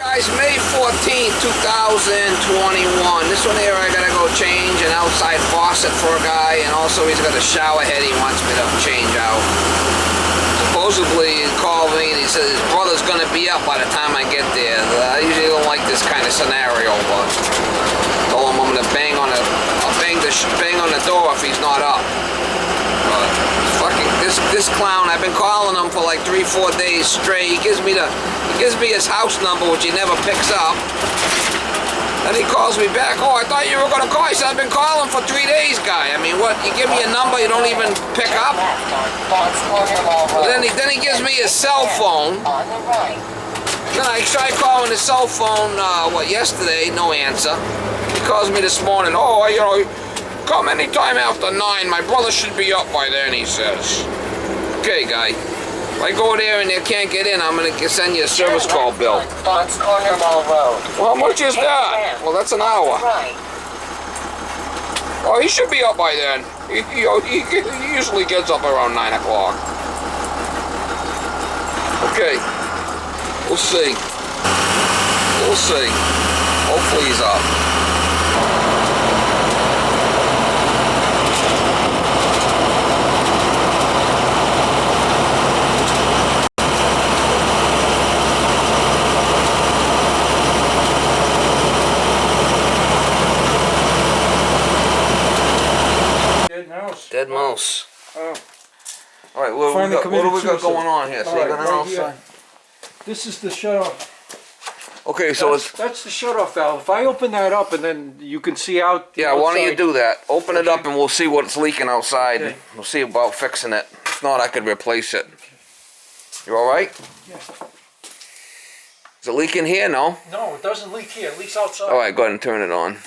Guys, May 14th, 2021. This one here I gotta go change an outside faucet for a guy, and also he's got a shower head he wants me to change out. Supposedly he called me and he said his brother's gonna be up by the time I get there. I usually don't like this kind of scenario, but told him I'm gonna bang on the door if he's not up. But fucking this clown, I've been calling him for like 3-4 days straight. He gives me his house number, which he never picks up. Then he calls me back. Oh, I thought you were gonna call. He said, I've been calling for 3 days, guy. I mean, what? You give me a number you don't even pick up? Well, then he gives me his cell phone. Then I tried calling his cell phone, yesterday? No answer. He calls me this morning. Oh, come anytime after 9. My brother should be up by then, he says. Okay, guy. If I go there and they can't get in, I'm going to send you a service call bill. Well, how much is that? Well, that's an hour. Oh, he should be up by then. He usually gets up around 9 o'clock. Okay. We'll see. We'll see. Hopefully he's up. Dead mouse. Oh. Alright, what do we got going on here? So right, this is the shutoff. Okay, so that's the shutoff valve. If I open that up and then you can see out. Yeah, why don't you do that? Open it up and we'll see what's leaking outside. Okay. We'll see about fixing it. If not, I could replace it. You alright? Yeah. Is it leaking here? No? No, it doesn't leak here. It leaks outside. Alright, go ahead and turn it on.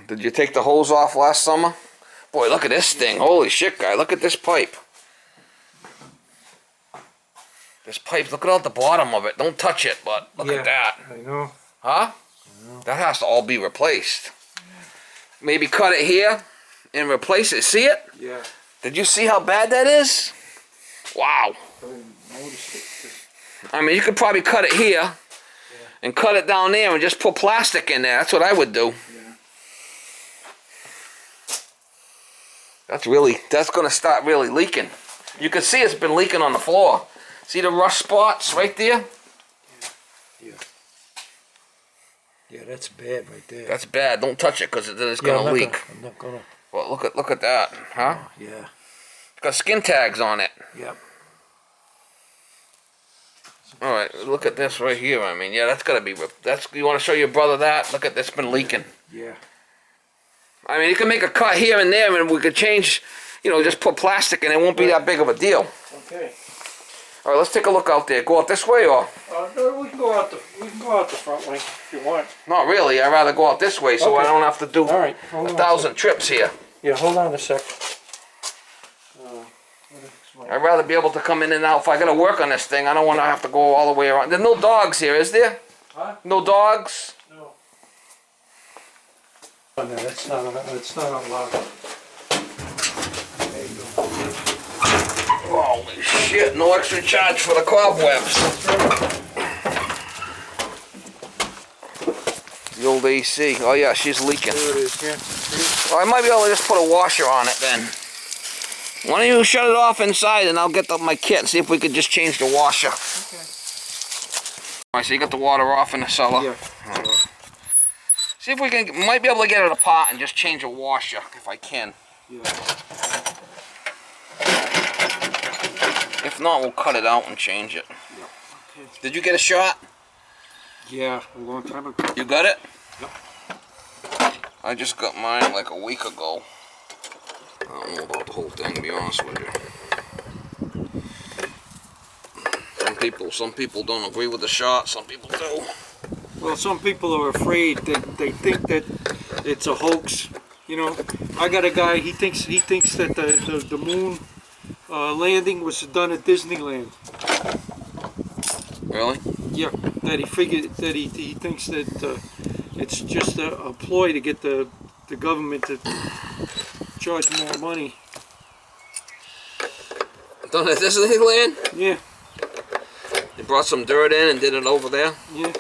Did you take the hose off last summer? Boy, look at this thing. Holy shit, guy. Look at this pipe. This pipe, look at all the bottom of it. Don't touch it, but look at that. I know. Huh? I know. That has to all be replaced. Maybe cut it here and replace it. See it? Yeah. Did you see how bad that is? Wow. I mean, you could probably cut it here and cut it down there and just put plastic in there. That's what I would do. That's going to start really leaking. You can see it's been leaking on the floor. See the rust spots right there? Yeah. Yeah, that's bad right there. That's bad. Don't touch it because it's going to leak. I'm not going to. Well, look at that, huh? Oh, yeah. It's got skin tags on it. Yep. All right, look at this right here. I mean, yeah, that's got to be. You want to show your brother that? Look at this, been leaking. Yeah. I mean, you can make a cut here and there, and we could change, just put plastic, and it won't be that big of a deal. Okay. All right, let's take a look out there. Go out this way, or? No, we can go out the front way if you want. Not really. I'd rather go out this way, so I don't have to do 1,000 trips here. Yeah, hold on a sec. I'd rather be able to come in and out. If I got to work on this thing, I don't want to have to go all the way around. There's no dogs here, is there? Huh? No dogs? No. Oh, no, it's not unlocked. There you go. Holy shit, no extra charge for the cobwebs. The old AC. Oh yeah, she's leaking. There it is, yeah. Well, I might be able to just put a washer on it then. Why don't you shut it off inside and I'll get my kit and see if we could just change the washer. Okay. Alright, so you got the water off in the cellar? Yeah. Right. See if we might be able to get it apart and just change a washer if I can. Yeah. If not, we'll cut it out and change it. Yeah. Okay. Did you get a shot? Yeah, a long time ago. You got it? Yep. I just got mine like a week ago. I don't know about the whole thing, to be honest with you. Some people don't agree with the shot, some people do. Well, some people are afraid that they think that it's a hoax. I got a guy, he thinks that the moon landing was done at Disneyland. Really? Yeah, that he thinks that it's just a ploy to get the government to charge more money. Done at Disneyland? Yeah. brought some dirt in and did it over there? Yeah.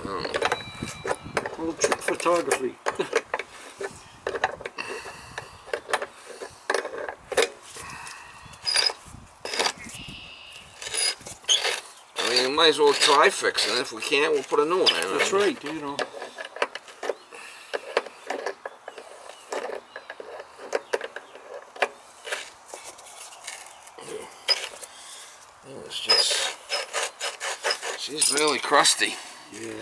A little trick photography. I mean, we might as well try fixing it. If we can't, we'll put a new one in. That's right, you know. It's just, she's really crusty. Yeah.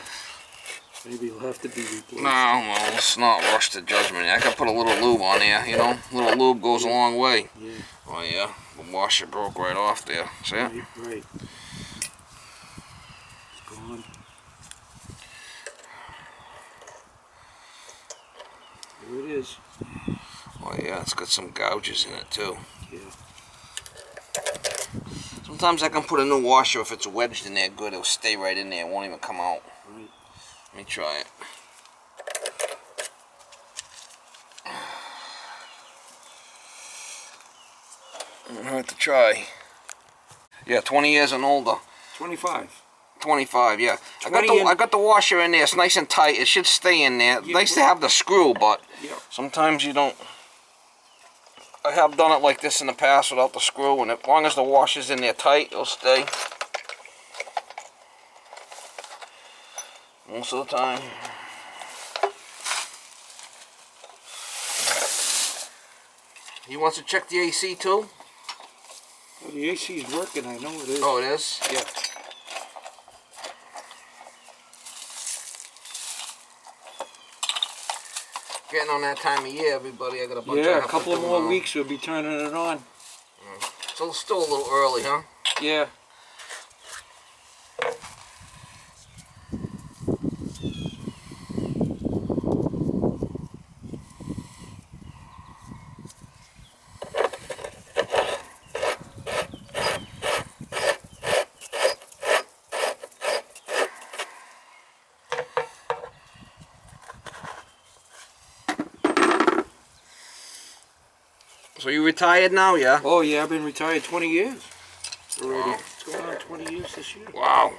Maybe it'll have to be replaced. No, well, let's not rush to judgment. I can put a little lube on there, you know. A little lube goes a long way. Yeah. Oh yeah, the washer broke right off there. See it? Right, right. It's gone. There it is. Oh yeah, it's got some gouges in it too. Yeah. Sometimes I can put a new washer if it's wedged in there good. It'll stay right in there. It won't even come out. Right. Let me try it. Won't hurt to try. Yeah, 20 years and older. 25. 25, yeah. 20 I got the washer in there. It's nice and tight. It should stay in there. Yeah, Nice to have the screw, but yeah. sometimes you don't. I have done it like this in the past without the screw, and as long as the washer's in there tight, it'll stay. Most of the time. He wants to check the AC too? Well, the AC's working, I know it is. Oh, it is? Yeah. Getting on that time of year, everybody. I got a bunch Yeah, of a couple of more weeks we'll be turning it on. So it's still a little early, huh? Yeah. So you retired now, yeah? Oh yeah, I've been retired 20 years already. Wow. It's going on 20 years this year. Wow.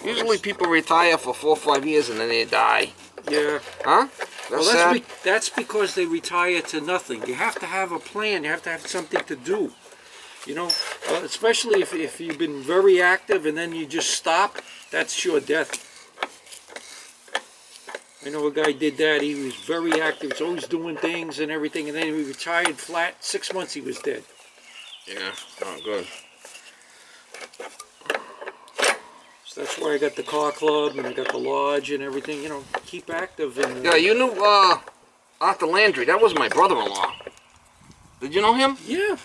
Usually people retire for 4 or 5 years and then they die. Yeah. Huh? Well, that's because they retire to nothing. You have to have a plan. You have to have something to do. You know, especially if you've been very active and then you just stop, that's sure death. I know a guy did that. He was very active. He was always doing things and everything, and then he retired flat. 6 months he was dead. Yeah, not good. So that's why I got the car club and I got the lodge and everything. You know, keep active. And, yeah, you knew Arthur Landry. That was my brother-in-law. Did you know him? Yeah.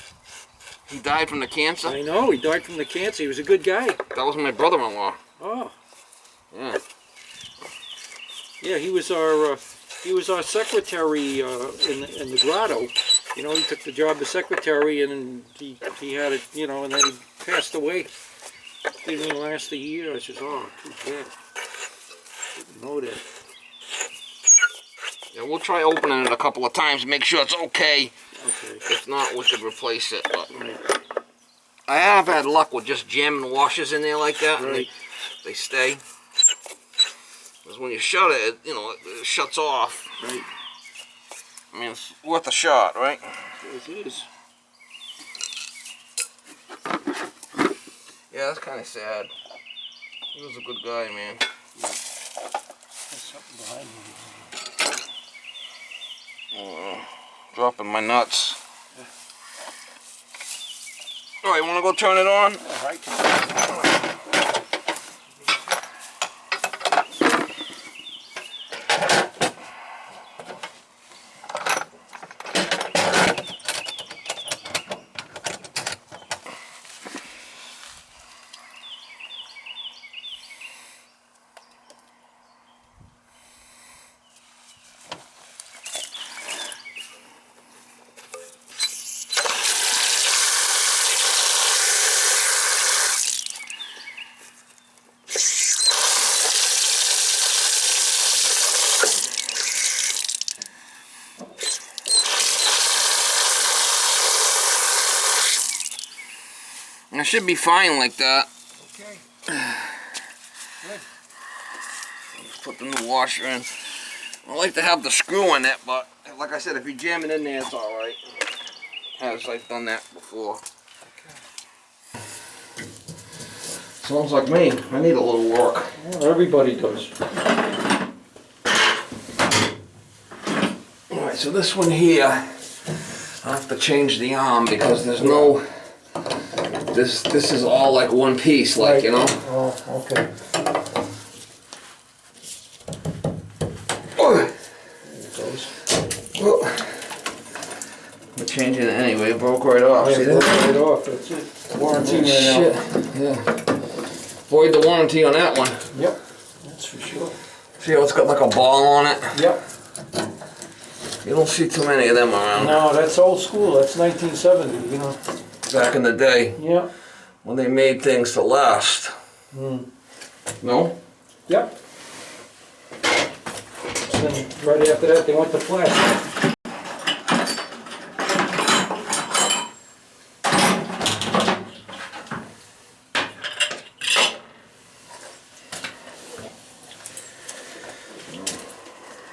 He died from the cancer. I know. He died from the cancer. He was a good guy. That was my brother-in-law. Oh. Yeah. Yeah, he was our secretary in the grotto. You know, he took the job as secretary, and he had it. You know, and then he passed away. Didn't even last a year. I said, oh, too bad. Didn't know that. Yeah, we'll try opening it a couple of times, make sure it's okay. Okay. If not, we could replace it. But Right. I have had luck with just jamming washers in there like that, and Right. they stay. Because when you shut it, you know, it shuts off. Right. I mean, it's worth a shot, right? Yes, it is. Yeah, that's kind of sad. He was a good guy, man. There's something behind me. Dropping my nuts. All right, want to go turn it on? All right. It should be fine like that. Okay. Good. Put the new washer in. I like to have the screw in it, but like I said, if you jam it in there, it's all right. I've done that before. Okay. Sounds like me. I need a little work. Well, everybody does. All right, so this one here, I have to change the arm because there's no. This is all like one piece, like, you know. Oh, okay. Oh. There it goes. Well, we're changing it anyway. It broke right off. Yeah, See it that? broke right off. That's it. Warranty ran Shit. out. Yeah. Void the warranty on that one. Yep, that's for sure. See how it's got like a ball on it? Yep. You don't see too many of them around. No, that's old school. That's 1970, you know. Back in the day, Yeah. when they made things to last. No? Yep. Then right after that, they went to plastic.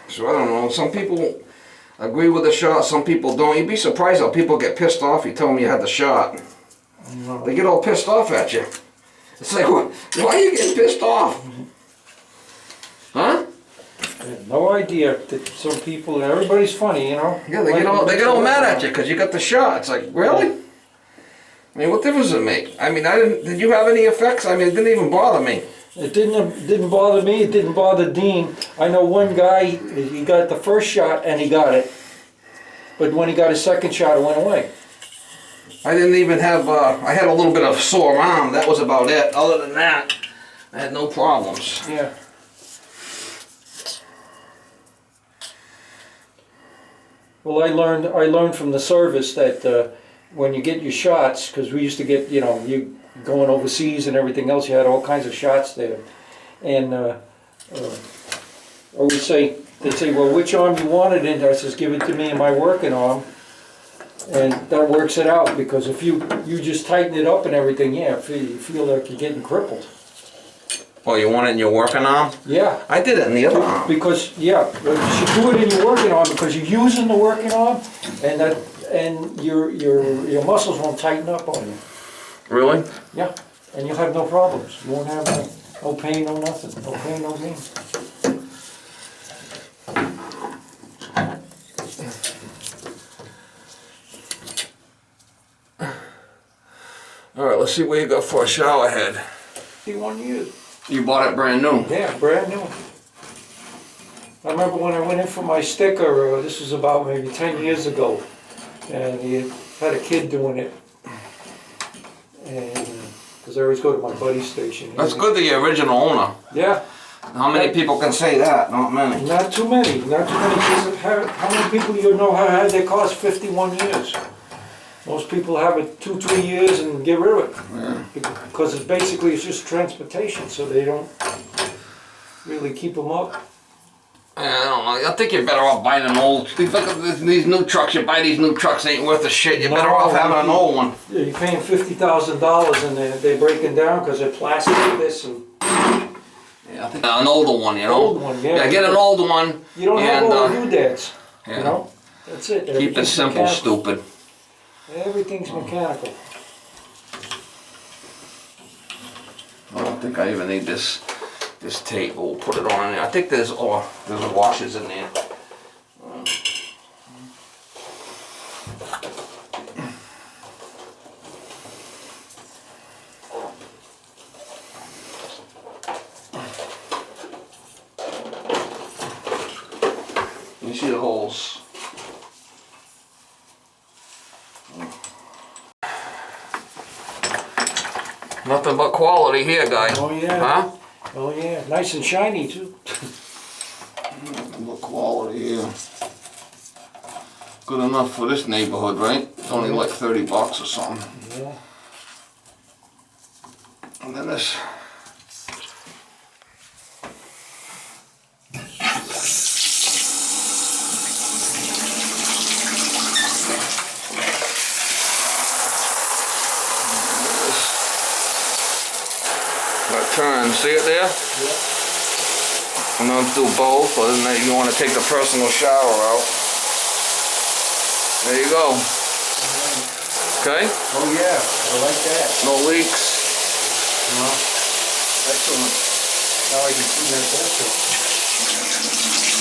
So I don't know. Some people agree with the shot, some people don't. You'd be surprised how people get pissed off. You tell them you had the shot. No. They get all pissed off at you. It's like, why are you getting pissed off? Huh? I had no idea that some people, and everybody's funny, you know. Yeah, they get all mad at you because you got the shot. It's like, really? I mean, what difference does it make? I mean, did you have any effects? I mean, it didn't even bother me. It didn't bother me. It didn't bother Dean. I know one guy. He got the first shot and he got it, but when he got his second shot, it went away. I didn't even have. I had a little bit of sore arm. That was about it. Other than that, I had no problems. Yeah. Well, I learned from the service that when you get your shots, because we used to get, you know, you going overseas and everything else, you had all kinds of shots there, and I would say, they'd say, well, which arm you want it in? I says, give it to me in my working arm, and that works it out, because if you just tighten it up and everything, yeah, you feel like you're getting crippled. Oh, you want it in your working arm? Yeah. I did it in the other arm. Because, yeah, you should do it in your working arm, because you're using the working arm, and your muscles won't tighten up on you. Really? Yeah, and you'll have no problems. You won't have no pain, no nothing. No pain, no gain. All right, let's see what you got for a shower head. 51 years. You bought it brand new? Yeah, brand new. I remember when I went in for my sticker, this was about maybe 10 years ago, and he had a kid doing it. And because I always go to my buddy's station. That's good that you're original owner. Yeah. How many people can say that? Not many. Not too many. Not too many. How many people you know have had their cars 51 years? Most people have it 2-3 years and get rid of it. Yeah. Because it's just transportation, so they don't really keep them up. I don't know. I think you're better off buying an old. Look at these new trucks. You buy these new trucks, ain't worth a shit. You're better off having an old one. Yeah, you're paying $50,000 and they're breaking down because they're plastic, this and... Yeah, I think an older one, you know. Old one, yeah. Yeah, get an old one. You don't have all the doodads, yeah. you know? That's it. Keep it Everything's simple, mechanical. stupid. Everything's mechanical. I don't think I even need this tape. We'll put it on there. I think there's washers in there. You see the holes. Nothing but quality here, guy. Oh yeah. Huh? Oh yeah. Nice and shiny too. Nothing but quality here. Good enough for this neighborhood, right? It's only like 30 bucks or something. Yeah. And then this. You see it there? Yeah. I'm gonna do both, but then you want to take the personal shower out. There you go. Okay? Oh yeah, I like that. No leaks. No. Excellent. Now I can see that too.